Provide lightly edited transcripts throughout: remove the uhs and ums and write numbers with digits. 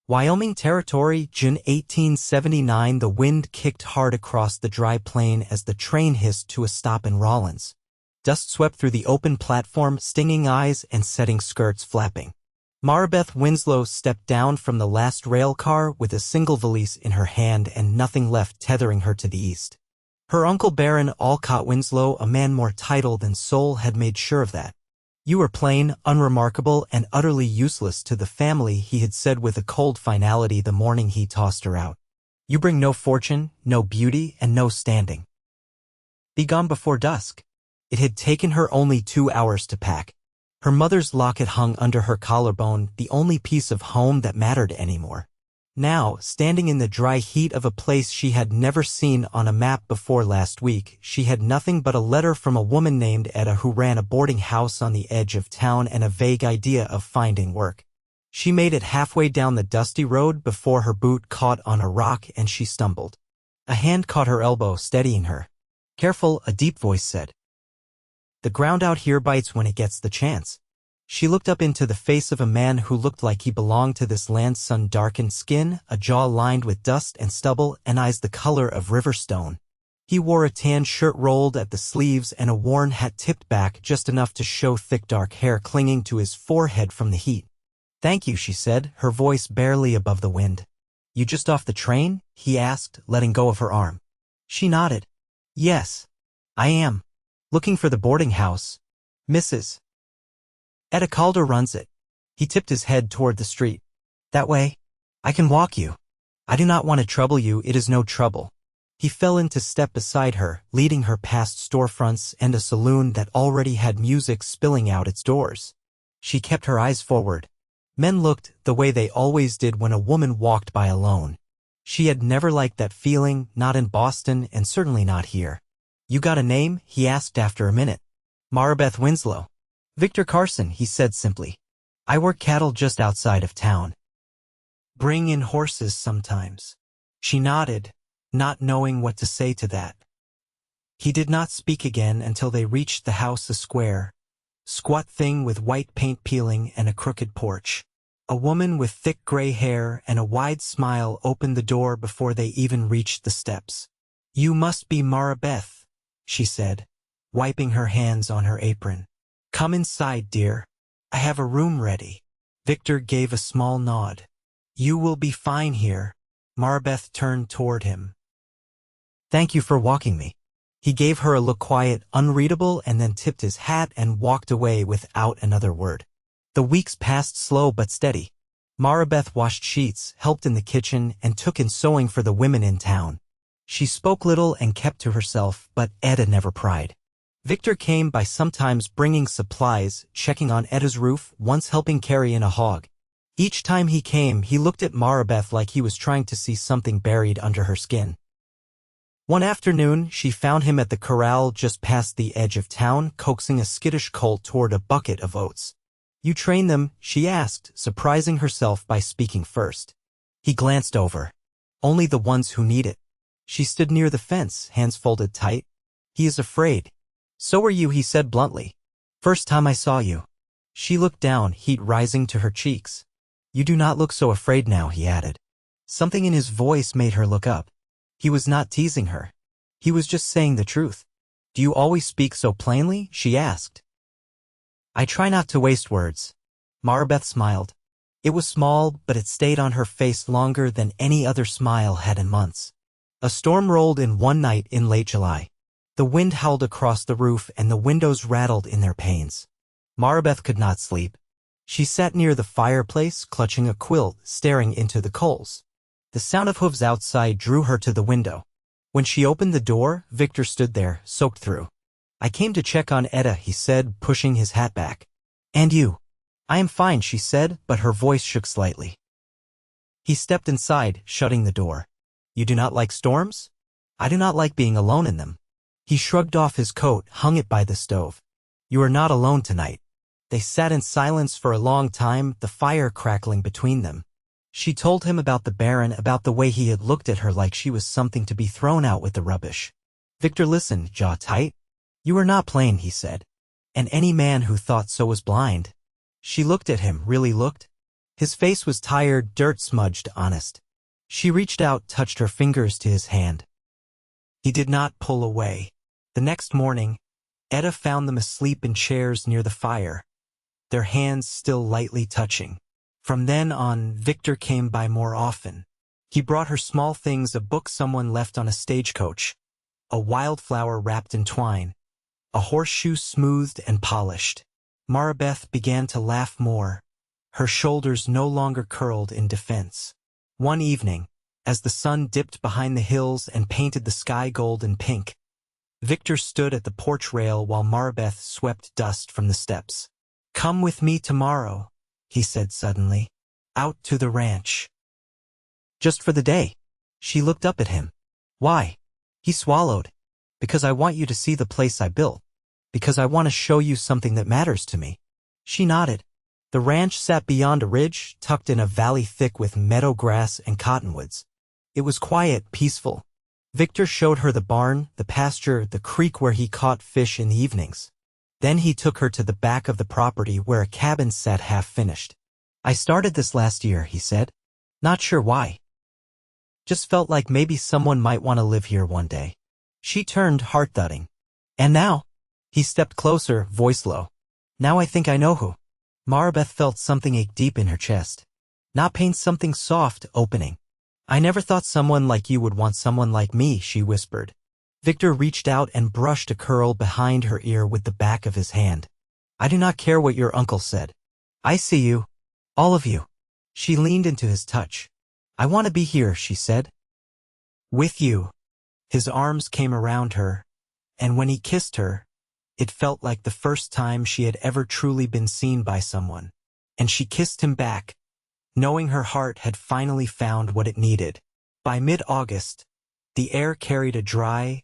Wyoming Territory, June 1879. The wind kicked hard across the dry plain as the train hissed to a stop in Rawlins. Dust swept through the open platform, stinging eyes and setting skirts flapping. Marabeth Winslow stepped down from the last rail car with a single valise in her hand and nothing left tethering her to the east. Her uncle Baron Alcott Winslow, a man more title than soul, had made sure of that. "You are plain, unremarkable, and utterly useless to the family," he had said with a cold finality the morning he tossed her out. "You bring no fortune, no beauty, and no standing. Be gone before dusk." It had taken her only 2 hours to pack. Her mother's locket hung under her collarbone, the only piece of home that mattered anymore. Now, standing in the dry heat of a place she had never seen on a map before last week, she had nothing but a letter from a woman named Etta who ran a boarding house on the edge of town and a vague idea of finding work. She made it halfway down the dusty road before her boot caught on a rock and she stumbled. A hand caught her elbow, steadying her. "Careful," a deep voice said. "The ground out here bites when it gets the chance." She looked up into the face of a man who looked like he belonged to this land's sun-darkened skin, a jaw lined with dust and stubble, and eyes the color of river stone. He wore a tan shirt rolled at the sleeves and a worn hat tipped back just enough to show thick dark hair clinging to his forehead from the heat. "Thank you," she said, her voice barely above the wind. "You just off the train?" he asked, letting go of her arm. She nodded. "Yes, I am. Looking for the boarding house. Mrs. Etta Calder runs it." He tipped his head toward the street. "That way? I can walk you. I do not want to trouble you, it is no trouble." He fell into step beside her, leading her past storefronts and a saloon that already had music spilling out its doors. She kept her eyes forward. Men looked the way they always did when a woman walked by alone. She had never liked that feeling, not in Boston and certainly not here. "You got a name?" he asked after a minute. "Marabeth Winslow." "Victor Carson," he said simply. "I work cattle just outside of town. Bring in horses sometimes." She nodded, not knowing what to say to that. He did not speak again until they reached the house, a square, squat thing with white paint peeling and a crooked porch. A woman with thick gray hair and a wide smile opened the door before they even reached the steps. "You must be Marabeth," she said, wiping her hands on her apron. "Come inside, dear. I have a room ready." Victor gave a small nod. "You will be fine here." Marabeth turned toward him. "Thank you for walking me." He gave her a look quiet, unreadable, and then tipped his hat and walked away without another word. The weeks passed slow but steady. Marabeth washed sheets, helped in the kitchen, and took in sewing for the women in town. She spoke little and kept to herself, but Etta never pried. Victor came by sometimes bringing supplies, checking on Etta's roof, once helping carry in a hog. Each time he came, he looked at Marabeth like he was trying to see something buried under her skin. One afternoon, she found him at the corral just past the edge of town, coaxing a skittish colt toward a bucket of oats. "You train them?" she asked, surprising herself by speaking first. He glanced over. "Only the ones who need it." She stood near the fence, hands folded tight. "He is afraid." "So are you," he said bluntly. "First time I saw you." She looked down, heat rising to her cheeks. "You do not look so afraid now," he added. Something in his voice made her look up. He was not teasing her. He was just saying the truth. "Do you always speak so plainly?" she asked. "I try not to waste words." Marabeth smiled. It was small, but it stayed on her face longer than any other smile had in months. A storm rolled in one night in late July. The wind howled across the roof and the windows rattled in their panes. Marabeth could not sleep. She sat near the fireplace, clutching a quilt, staring into the coals. The sound of hooves outside drew her to the window. When she opened the door, Victor stood there, soaked through. "I came to check on Etta," he said, pushing his hat back. "And you?" "I am fine," she said, but her voice shook slightly. He stepped inside, shutting the door. "You do not like storms?" "I do not like being alone in them." He shrugged off his coat, hung it by the stove. "You are not alone tonight." They sat in silence for a long time, the fire crackling between them. She told him about the Baron, about the way he had looked at her like she was something to be thrown out with the rubbish. Victor listened, jaw tight. "You are not plain," he said. "And any man who thought so was blind." She looked at him, really looked. His face was tired, dirt-smudged, honest. She reached out, touched her fingers to his hand. He did not pull away. The next morning, Etta found them asleep in chairs near the fire, their hands still lightly touching. From then on, Victor came by more often. He brought her small things, a book someone left on a stagecoach, a wildflower wrapped in twine, a horseshoe smoothed and polished. Marabeth began to laugh more, her shoulders no longer curled in defense. One evening, as the sun dipped behind the hills and painted the sky gold and pink, Victor stood at the porch rail while Marabeth swept dust from the steps. "Come with me tomorrow," he said suddenly. "Out to the ranch." "Just for the day?" She looked up at him. "Why?" He swallowed. "Because I want you to see the place I built. Because I want to show you something that matters to me." She nodded. The ranch sat beyond a ridge, tucked in a valley thick with meadow grass and cottonwoods. It was quiet, peaceful. Victor showed her the barn, the pasture, the creek where he caught fish in the evenings. Then he took her to the back of the property where a cabin sat half-finished. "I started this last year," he said. "Not sure why. Just felt like maybe someone might want to live here one day." She turned, heart-thudding. "And now?" He stepped closer, voice low. "Now I think I know who." Marabeth felt something ache deep in her chest. Not pain, something soft, opening. "I never thought someone like you would want someone like me," she whispered. Victor reached out and brushed a curl behind her ear with the back of his hand. "I do not care what your uncle said. I see you. All of you." She leaned into his touch. "I want to be here," she said. "With you." His arms came around her, and when he kissed her, it felt like the first time she had ever truly been seen by someone. And she kissed him back, knowing her heart had finally found what it needed. By mid-August, the air carried a dry,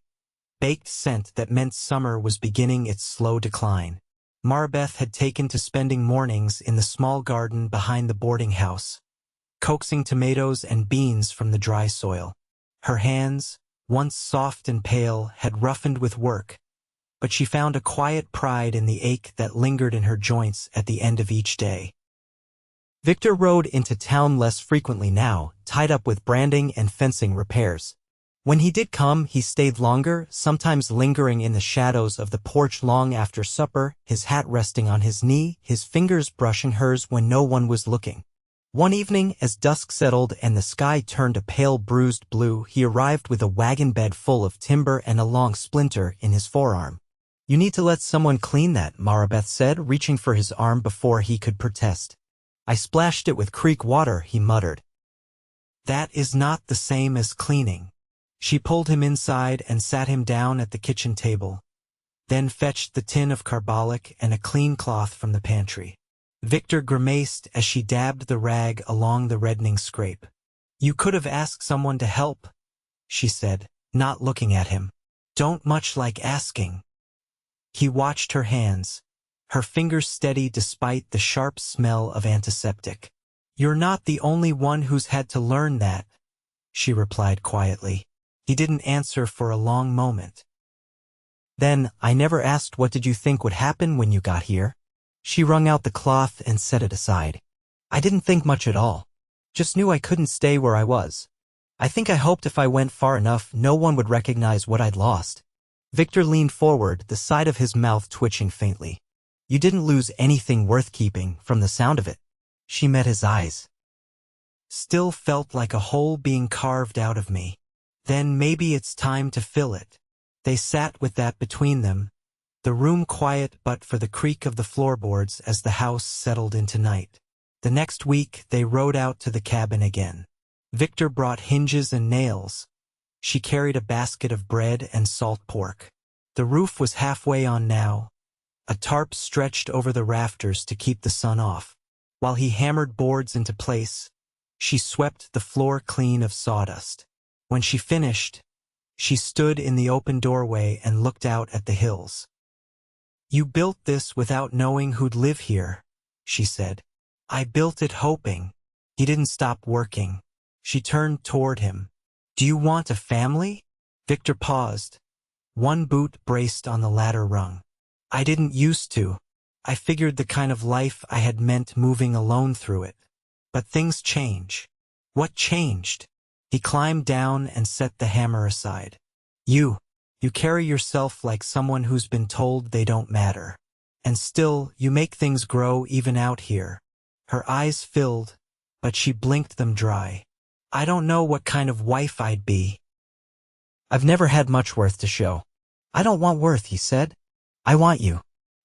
baked scent that meant summer was beginning its slow decline. Marabeth had taken to spending mornings in the small garden behind the boarding house, coaxing tomatoes and beans from the dry soil. Her hands, once soft and pale, had roughened with work, but she found a quiet pride in the ache that lingered in her joints at the end of each day. Victor rode into town less frequently now, tied up with branding and fencing repairs. When he did come, he stayed longer, sometimes lingering in the shadows of the porch long after supper, his hat resting on his knee, his fingers brushing hers when no one was looking. One evening, as dusk settled and the sky turned a pale bruised blue, he arrived with a wagon bed full of timber and a long splinter in his forearm. "You need to let someone clean that," Marabeth said, reaching for his arm before he could protest. "I splashed it with creek water," he muttered. "That is not the same as cleaning." She pulled him inside and sat him down at the kitchen table, then fetched the tin of carbolic and a clean cloth from the pantry. Victor grimaced as she dabbed the rag along the reddening scrape. "You could have asked someone to help," she said, not looking at him. "Don't much like asking." He watched her hands, her fingers steady despite the sharp smell of antiseptic. "You're not the only one who's had to learn that," she replied quietly. He didn't answer for a long moment. Then, "I never asked what did you think would happen when you got here?" She wrung out the cloth and set it aside. "I didn't think much at all. Just knew I couldn't stay where I was. I think I hoped if I went far enough, no one would recognize what I'd lost." Victor leaned forward, the side of his mouth twitching faintly. "You didn't lose anything worth keeping, from the sound of it." She met his eyes. "Still felt like a hole being carved out of me. Then maybe it's time to fill it." They sat with that between them, the room quiet but for the creak of the floorboards as the house settled into night. The next week, they rode out to the cabin again. Victor brought hinges and nails. She carried a basket of bread and salt pork. The roof was halfway on now, a tarp stretched over the rafters to keep the sun off. While he hammered boards into place, she swept the floor clean of sawdust. When she finished, she stood in the open doorway and looked out at the hills. "You built this without knowing who'd live here," she said. "I built it hoping." He didn't stop working. She turned toward him. "Do you want a family?" Victor paused, one boot braced on the ladder rung. "I didn't used to. I figured the kind of life I had meant moving alone through it." But things change. What changed? He climbed down and set the hammer aside. You carry yourself like someone who's been told they don't matter. And still, you make things grow even out here. Her eyes filled, but she blinked them dry. I don't know what kind of wife I'd be. I've never had much worth to show. I don't want worth, he said. I want you.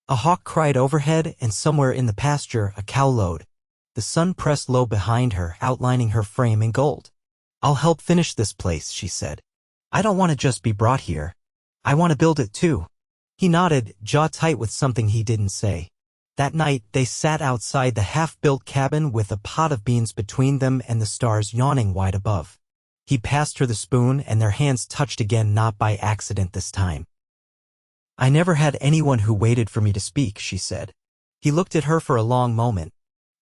A hawk cried overhead, and somewhere in the pasture a cow lowed. The sun pressed low behind her, outlining her frame in gold. I'll help finish this place, she said. I don't want to just be brought here. I want to build it too. He nodded, jaw tight with something he didn't say. That night, they sat outside the half-built cabin with a pot of beans between them and the stars yawning wide above. He passed her the spoon, and their hands touched again, not by accident this time. I never had anyone who waited for me to speak, she said. He looked at her for a long moment.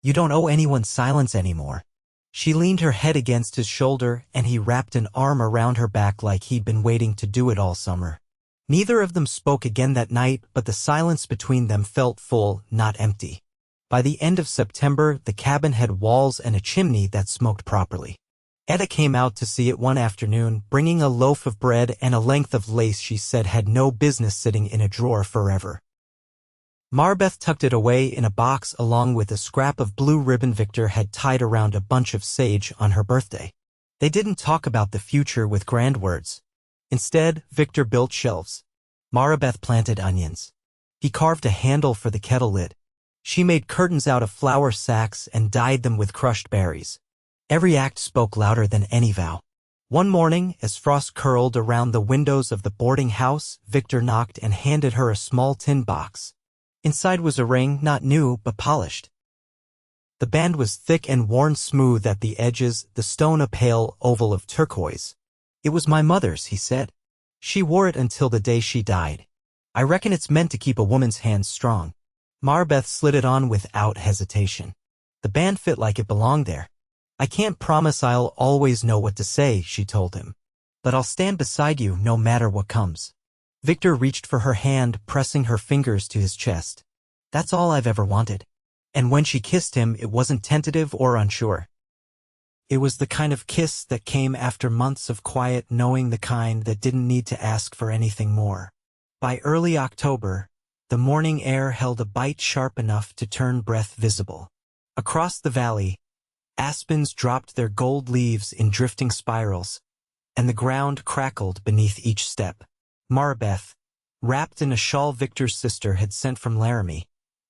You don't owe anyone silence anymore. She leaned her head against his shoulder, and he wrapped an arm around her back like he'd been waiting to do it all summer. Neither of them spoke again that night, but the silence between them felt full, not empty. By the end of September, the cabin had walls and a chimney that smoked properly. Etta came out to see it one afternoon, bringing a loaf of bread and a length of lace she said had no business sitting in a drawer forever. Marabeth tucked it away in a box along with a scrap of blue ribbon Victor had tied around a bunch of sage on her birthday. They didn't talk about the future with grand words. Instead, Victor built shelves. Marabeth planted onions. He carved a handle for the kettle lid. She made curtains out of flour sacks and dyed them with crushed berries. Every act spoke louder than any vow. One morning, as frost curled around the windows of the boarding house, Victor knocked and handed her a small tin box. Inside was a ring, not new, but polished. The band was thick and worn smooth at the edges, the stone a pale oval of turquoise. It was my mother's, he said. She wore it until the day she died. I reckon it's meant to keep a woman's hands strong. Marabeth slid it on without hesitation. The band fit like it belonged there. I can't promise I'll always know what to say, she told him. But I'll stand beside you no matter what comes. Victor reached for her hand, pressing her fingers to his chest. That's all I've ever wanted. And when she kissed him, it wasn't tentative or unsure. It was the kind of kiss that came after months of quiet knowing, the kind that didn't need to ask for anything more. By early October, the morning air held a bite sharp enough to turn breath visible. Across the valley, aspens dropped their gold leaves in drifting spirals, and the ground crackled beneath each step. Marabeth, wrapped in a shawl Victor's sister had sent from Laramie,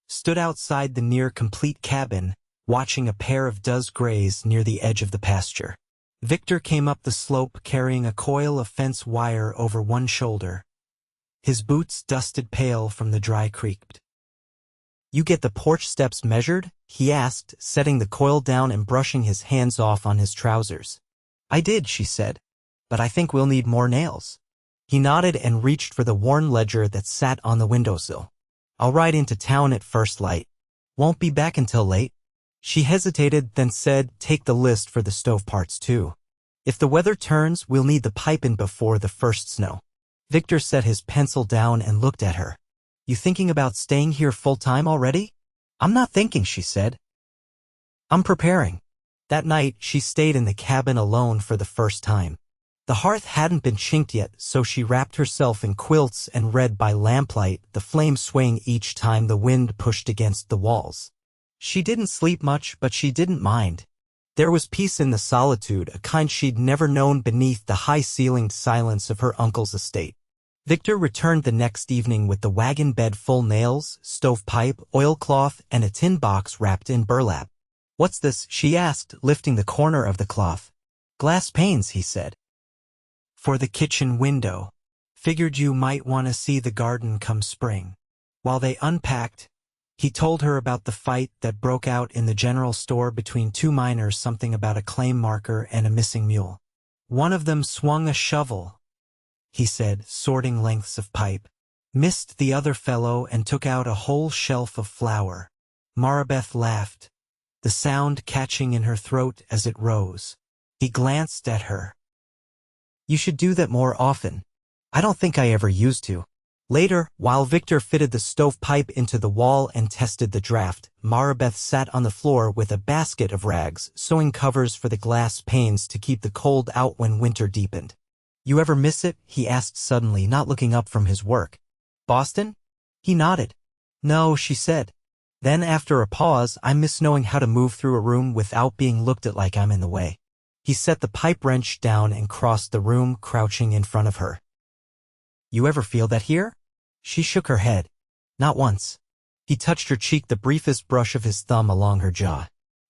stood outside the near-complete cabin, watching a pair of does graze near the edge of the pasture. Victor came up the slope carrying a coil of fence wire over one shoulder. His boots dusted pale from the dry creek. You get the porch steps measured? He asked, setting the coil down and brushing his hands off on his trousers. I did, she said, but I think we'll need more nails. He nodded and reached for the worn ledger that sat on the windowsill. I'll ride into town at first light. Won't be back until late. She hesitated, then said, take the list for the stove parts too. If the weather turns, we'll need the piping before the first snow. Victor set his pencil down and looked at her. You thinking about staying here full-time already? I'm not thinking, she said. I'm preparing. That night, she stayed in the cabin alone for the first time. The hearth hadn't been chinked yet, so she wrapped herself in quilts and read by lamplight, the flame swaying each time the wind pushed against the walls. She didn't sleep much, but she didn't mind. There was peace in the solitude, a kind she'd never known beneath the high-ceilinged silence of her uncle's estate. Victor returned the next evening with the wagon bed full nails, stovepipe, oilcloth, and a tin box wrapped in burlap. What's this? She asked, lifting the corner of the cloth. Glass panes, he said. For the kitchen window. Figured you might want to see the garden come spring. While they unpacked, he told her about the fight that broke out in the general store between two miners, something about a claim marker and a missing mule. One of them swung a shovel, he said, sorting lengths of pipe, missed the other fellow and took out a whole shelf of flour. Marabeth laughed, the sound catching in her throat as it rose. He glanced at her. You should do that more often. I don't think I ever used to. Later, while Victor fitted the stovepipe into the wall and tested the draft, Marabeth sat on the floor with a basket of rags, sewing covers for the glass panes to keep the cold out when winter deepened. "You ever miss it?" he asked suddenly, not looking up from his work. "Boston?" He nodded. "No," she said. Then after a pause, "I miss knowing how to move through a room without being looked at like I'm in the way." He set the pipe wrench down and crossed the room, crouching in front of her. "You ever feel that here?" She shook her head. "Not once." He touched her cheek, the briefest brush of his thumb along her jaw.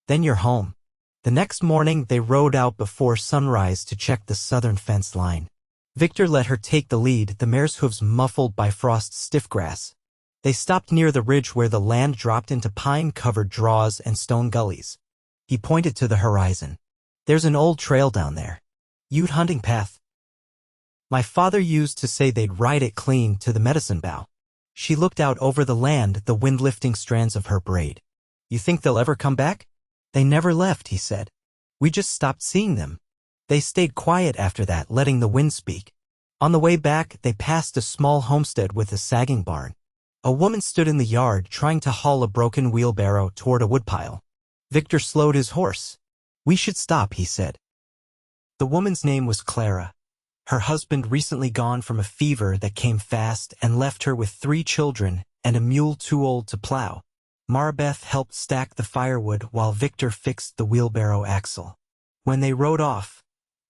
"Then you're home." The next morning, they rode out before sunrise to check the southern fence line. Victor let her take the lead, the mare's hooves muffled by frost's stiff grass. They stopped near the ridge where the land dropped into pine-covered draws and stone gullies. He pointed to the horizon. "There's an old trail down there. Ute hunting path. My father used to say they'd ride it clean to the medicine bow." She looked out over the land, the wind lifting strands of her braid. "You think they'll ever come back?" "They never left," he said. "We just stopped seeing them." They stayed quiet after that, letting the wind speak. On the way back, they passed a small homestead with a sagging barn. A woman stood in the yard, trying to haul a broken wheelbarrow toward a woodpile. Victor slowed his horse. "We should stop," he said. The woman's name was Clara. Her husband recently gone from a fever that came fast and left her with 3 children and a mule too old to plow. Marabeth helped stack the firewood while Victor fixed the wheelbarrow axle. When they rode off,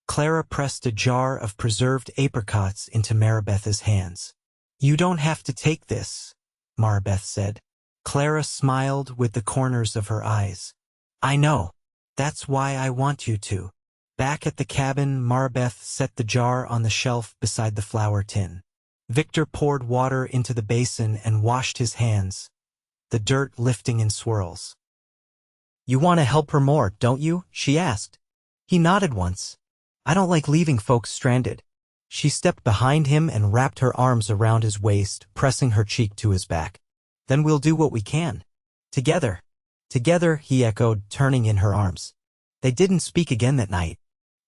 Clara pressed a jar of preserved apricots into Marabeth's hands. "You don't have to take this," Marabeth said. Clara smiled with the corners of her eyes. "I know. That's why I want you to." Back at the cabin, Marabeth set the jar on the shelf beside the flour tin. Victor poured water into the basin and washed his hands, the dirt lifting in swirls. "You want to help her more, don't you?" she asked. He nodded once. "I don't like leaving folks stranded." She stepped behind him and wrapped her arms around his waist, pressing her cheek to his back. "Then we'll do what we can. Together." "Together," he echoed, turning in her arms. They didn't speak again that night.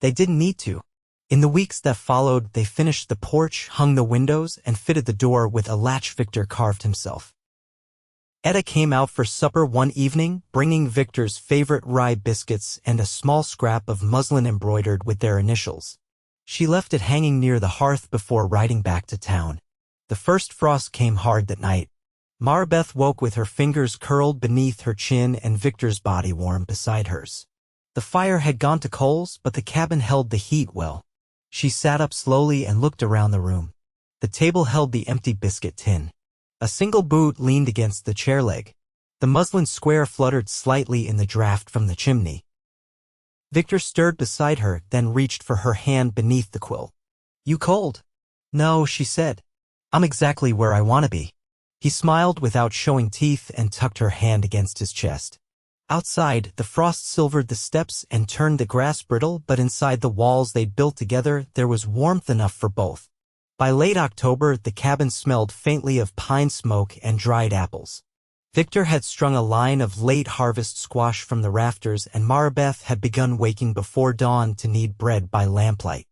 They didn't need to. In the weeks that followed, they finished the porch, hung the windows, and fitted the door with a latch Victor carved himself. Etta came out for supper one evening, bringing Victor's favorite rye biscuits and a small scrap of muslin embroidered with their initials. She left it hanging near the hearth before riding back to town. The first frost came hard that night. Marabeth woke with her fingers curled beneath her chin and Victor's body warm beside hers. The fire had gone to coals, but the cabin held the heat well. She sat up slowly and looked around the room. The table held the empty biscuit tin. A single boot leaned against the chair leg. The muslin square fluttered slightly in the draft from the chimney. Victor stirred beside her, then reached for her hand beneath the quilt. "You cold?" "No," she said. "I'm exactly where I want to be." He smiled without showing teeth and tucked her hand against his chest. Outside, the frost silvered the steps and turned the grass brittle, but inside the walls they'd built together, there was warmth enough for both. By late October, the cabin smelled faintly of pine smoke and dried apples. Victor had strung a line of late-harvest squash from the rafters, and Marabeth had begun waking before dawn to knead bread by lamplight.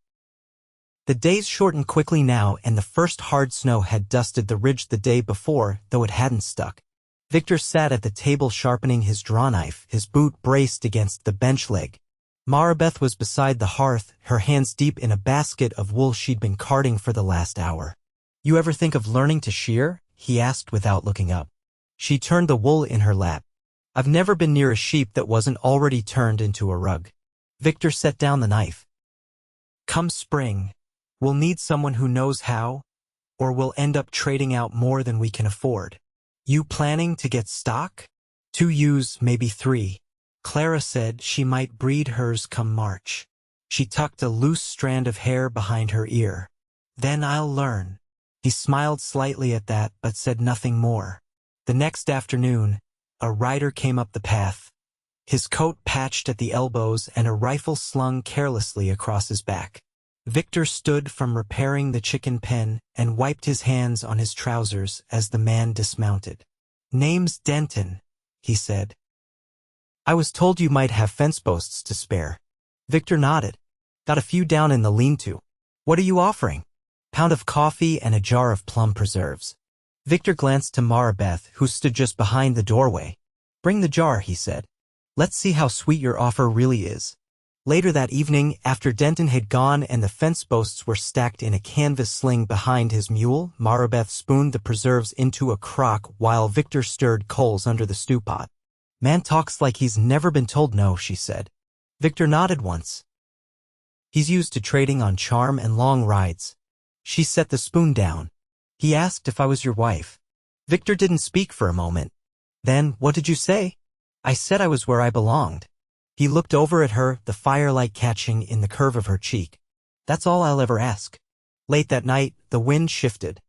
The days shortened quickly now, and the first hard snow had dusted the ridge the day before, though it hadn't stuck. Victor sat at the table sharpening his drawknife, his boot braced against the bench leg. Marabeth was beside the hearth, her hands deep in a basket of wool she'd been carding for the last hour. "You ever think of learning to shear?" he asked without looking up. She turned the wool in her lap. "I've never been near a sheep that wasn't already turned into a rug." Victor set down the knife. "Come spring, we'll need someone who knows how, or we'll end up trading out more than we can afford. You planning to get stock?" "2 ewes, maybe 3. Clara said she might breed hers come March." She tucked a loose strand of hair behind her ear. "Then I'll learn." He smiled slightly at that, but said nothing more. The next afternoon, a rider came up the path, his coat patched at the elbows and a rifle slung carelessly across his back. Victor stood from repairing the chicken pen and wiped his hands on his trousers as the man dismounted. "Name's Denton," he said. "I was told you might have fence posts to spare." Victor nodded. "Got a few down in the lean-to. What are you offering?" pound of coffee and a jar of plum preserves. Victor glanced to Marabeth, who stood just behind the doorway. Bring the jar, he said. Let's see how sweet your offer really is. Later that evening, after Denton had gone and the fence posts were stacked in a canvas sling behind his mule, Marabeth spooned the preserves into a crock while Victor stirred coals under the stew pot. Man talks like he's never been told no, she said. Victor nodded once. He's used to trading on charm and long rides. She set the spoon down. He asked if I was your wife. Victor didn't speak for a moment. Then, what did you say? I said I was where I belonged. He looked over at her, the firelight catching in the curve of her cheek. That's all I'll ever ask. Late that night, the wind shifted.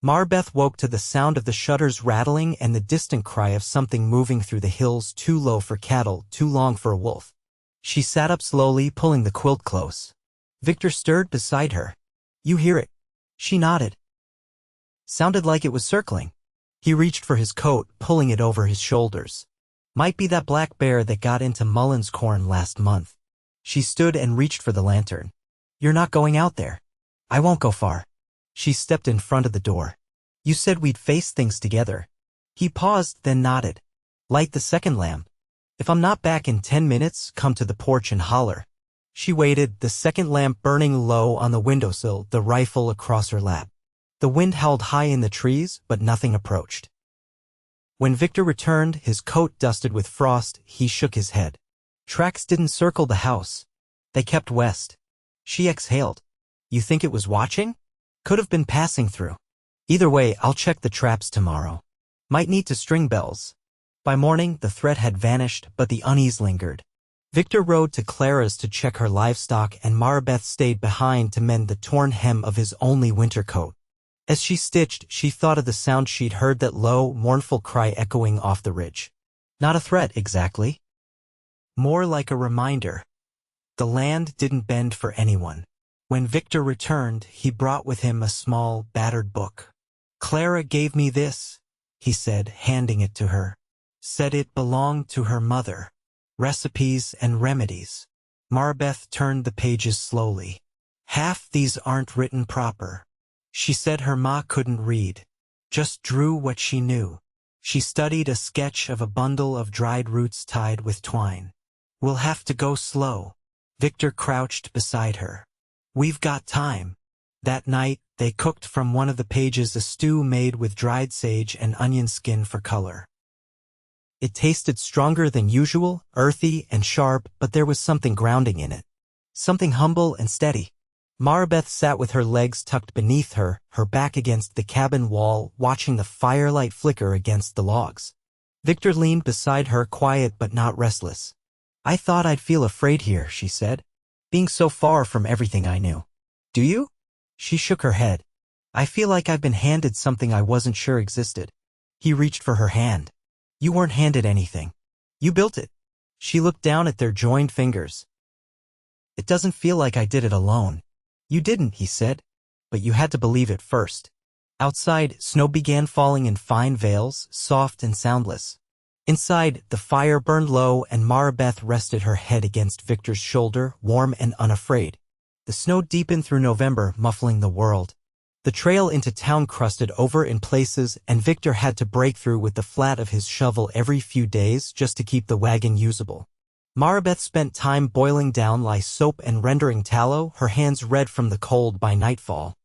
Marabeth woke to the sound of the shutters rattling and the distant cry of something moving through the hills, too low for cattle, too long for a wolf. She sat up slowly, pulling the quilt close. Victor stirred beside her. You hear it? She nodded. Sounded like it was circling. He reached for his coat, pulling it over his shoulders. Might be that black bear that got into Mullen's corn last month. She stood and reached for the lantern. You're not going out there. I won't go far. She stepped in front of the door. You said we'd face things together. He paused, then nodded. Light the second lamp. If I'm not back in 10 minutes, come to the porch and holler. She waited, the second lamp burning low on the windowsill, the rifle across her lap. The wind howled high in the trees, but nothing approached. When Victor returned, his coat dusted with frost, he shook his head. Tracks didn't circle the house. They kept west. She exhaled. You think it was watching? Could have been passing through. Either way, I'll check the traps tomorrow. Might need to string bells. By morning, the threat had vanished, but the unease lingered. Victor rode to Clara's to check her livestock, and Marabeth stayed behind to mend the torn hem of his only winter coat. As she stitched, she thought of the sound she'd heard, that low, mournful cry echoing off the ridge. Not a threat, exactly. More like a reminder. The land didn't bend for anyone. When Victor returned, he brought with him a small, battered book. Clara gave me this, he said, handing it to her. Said it belonged to her mother. Recipes and remedies. Marabeth turned the pages slowly. Half these aren't written proper. She said her ma couldn't read. Just drew what she knew. She studied a sketch of a bundle of dried roots tied with twine. We'll have to go slow. Victor crouched beside her. We've got time. That night, they cooked from one of the pages a stew made with dried sage and onion skin for color. It tasted stronger than usual, earthy and sharp, but there was something grounding in it. Something humble and steady. Marabeth sat with her legs tucked beneath her, her back against the cabin wall, watching the firelight flicker against the logs. Victor leaned beside her, quiet but not restless. I thought I'd feel afraid here, she said, being so far from everything I knew. Do you? She shook her head. I feel like I've been handed something I wasn't sure existed. He reached for her hand. You weren't handed anything. You built it. She looked down at their joined fingers. It doesn't feel like I did it alone. You didn't, he said, but you had to believe it first. Outside, snow began falling in fine veils, soft and soundless. Inside, the fire burned low and Marabeth rested her head against Victor's shoulder, warm and unafraid. The snow deepened through November, muffling the world. The trail into town crusted over in places, and Victor had to break through with the flat of his shovel every few days just to keep the wagon usable. Marabeth spent time boiling down lye soap and rendering tallow, her hands red from the cold by nightfall.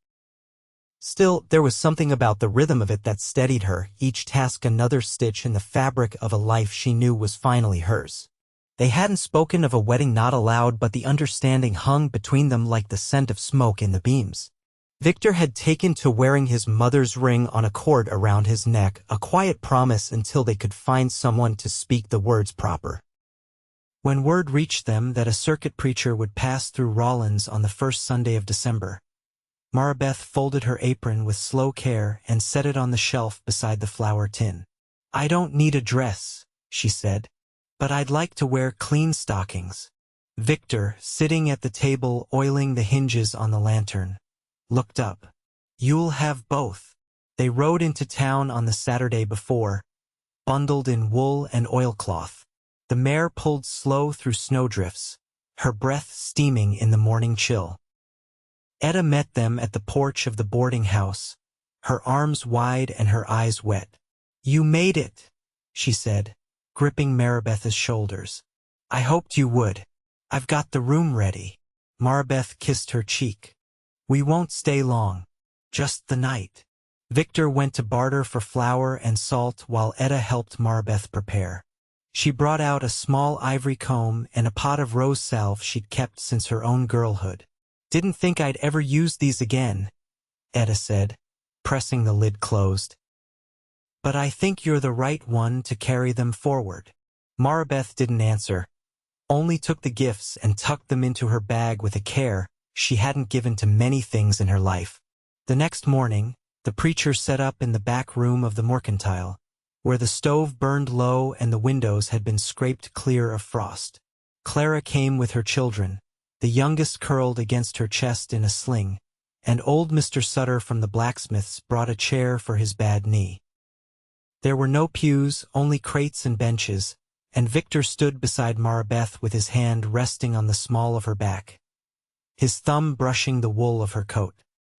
Still, there was something about the rhythm of it that steadied her, each task another stitch in the fabric of a life she knew was finally hers. They hadn't spoken of a wedding, not aloud, but the understanding hung between them like the scent of smoke in the beams. Victor had taken to wearing his mother's ring on a cord around his neck, a quiet promise until they could find someone to speak the words proper. When word reached them that a circuit preacher would pass through Rawlins on the first Sunday of December, Marabeth folded her apron with slow care and set it on the shelf beside the flour tin. I don't need a dress, she said, but I'd like to wear clean stockings. Victor, sitting at the table oiling the hinges on the lantern, looked up. You'll have both. They rode into town on the Saturday before, bundled in wool and oilcloth. The mare pulled slow through snowdrifts, her breath steaming in the morning chill. Etta met them at the porch of the boarding house, her arms wide and her eyes wet. "You made it," she said, gripping Marabeth's shoulders. "I hoped you would. I've got the room ready." Marabeth kissed her cheek. "We won't stay long. Just the night." Victor went to barter for flour and salt while Etta helped Marabeth prepare. She brought out a small ivory comb and a pot of rose salve she'd kept since her own girlhood. "Didn't think I'd ever use these again," Etta said, pressing the lid closed. "But I think you're the right one to carry them forward." Marabeth didn't answer, only took the gifts and tucked them into her bag with a care she hadn't given to many things in her life. The next morning, the preacher set up in the back room of the mercantile, where the stove burned low and the windows had been scraped clear of frost. Clara came with her children, the youngest curled against her chest in a sling, and old Mr. Sutter from the blacksmith's brought a chair for his bad knee. There were no pews, only crates and benches, and Victor stood beside Marabeth with his hand resting on the small of her back, his thumb brushing the wool of her coat.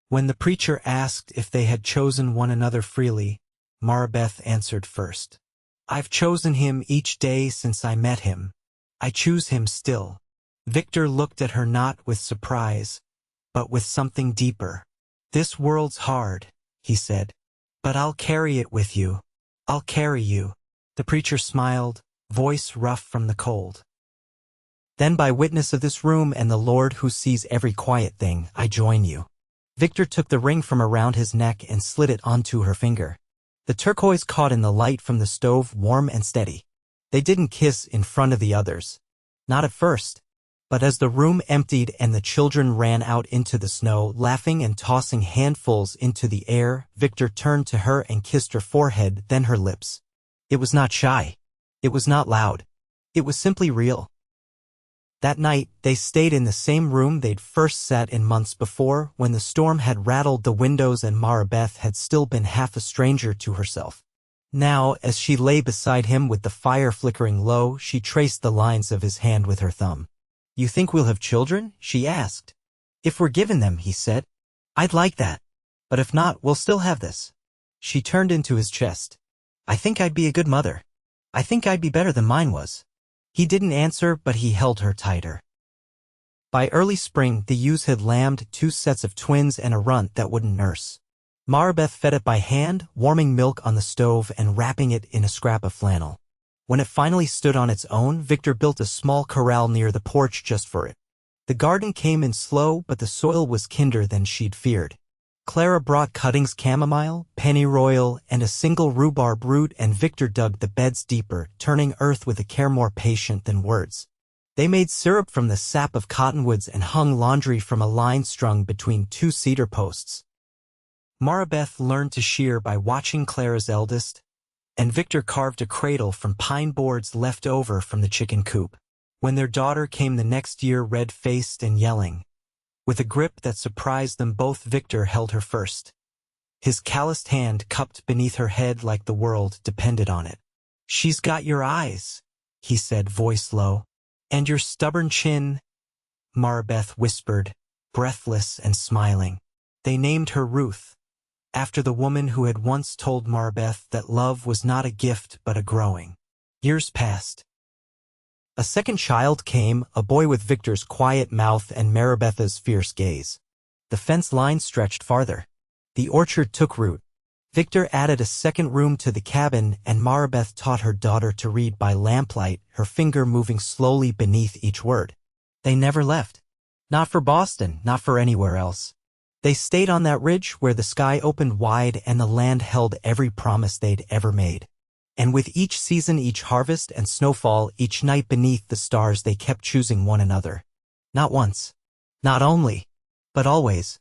When the preacher asked if they had chosen one another freely, Marabeth answered first. "I've chosen him each day since I met him. I choose him still." Victor looked at her not with surprise, but with something deeper. "This world's hard," he said, "but I'll carry it with you. I'll carry you." The preacher smiled, voice rough from the cold. "Then by witness of this room and the Lord who sees every quiet thing, I join you." Victor took the ring from around his neck and slid it onto her finger. The turquoise caught in the light from the stove warm and steady. They didn't kiss in front of the others. Not at first. But as the room emptied and the children ran out into the snow, laughing and tossing handfuls into the air, Victor turned to her and kissed her forehead, then her lips. It was not shy. It was not loud. It was simply real. That night, they stayed in the same room they'd first sat in months before, when the storm had rattled the windows and Marabeth had still been half a stranger to herself. Now, as she lay beside him with the fire flickering low, she traced the lines of his hand with her thumb. "You think we'll have children?" she asked. "If we're given them," he said. "I'd like that. But if not, we'll still have this." She turned into his chest. "I think I'd be a good mother. I think I'd be better than mine was." He didn't answer, but he held her tighter. By early spring, the ewes had lambed 2 sets of twins and a runt that wouldn't nurse. Marabeth fed it by hand, warming milk on the stove and wrapping it in a scrap of flannel. When it finally stood on its own, Victor built a small corral near the porch just for it. The garden came in slow, but the soil was kinder than she'd feared. Clara brought cuttings, chamomile, pennyroyal, and a single rhubarb root, and Victor dug the beds deeper, turning earth with a care more patient than words. They made syrup from the sap of cottonwoods and hung laundry from a line strung between 2 cedar posts. Marabeth learned to shear by watching Clara's eldest, and Victor carved a cradle from pine boards left over from the chicken coop. When their daughter came the next year, red-faced and yelling, with a grip that surprised them both, Victor held her first. His calloused hand cupped beneath her head like the world depended on it. "She's got your eyes," he said, voice low. "And your stubborn chin," Marabeth whispered, breathless and smiling. They named her Ruth, after the woman who had once told Marabeth that love was not a gift but a growing. Years passed. A second child came, a boy with Victor's quiet mouth and Marabeth's fierce gaze. The fence line stretched farther. The orchard took root. Victor added a second room to the cabin, and Marabeth taught her daughter to read by lamplight, her finger moving slowly beneath each word. They never left. Not for Boston, not for anywhere else. They stayed on that ridge where the sky opened wide and the land held every promise they'd ever made. And with each season, each harvest and snowfall, each night beneath the stars, they kept choosing one another. Not once. Not only. But always.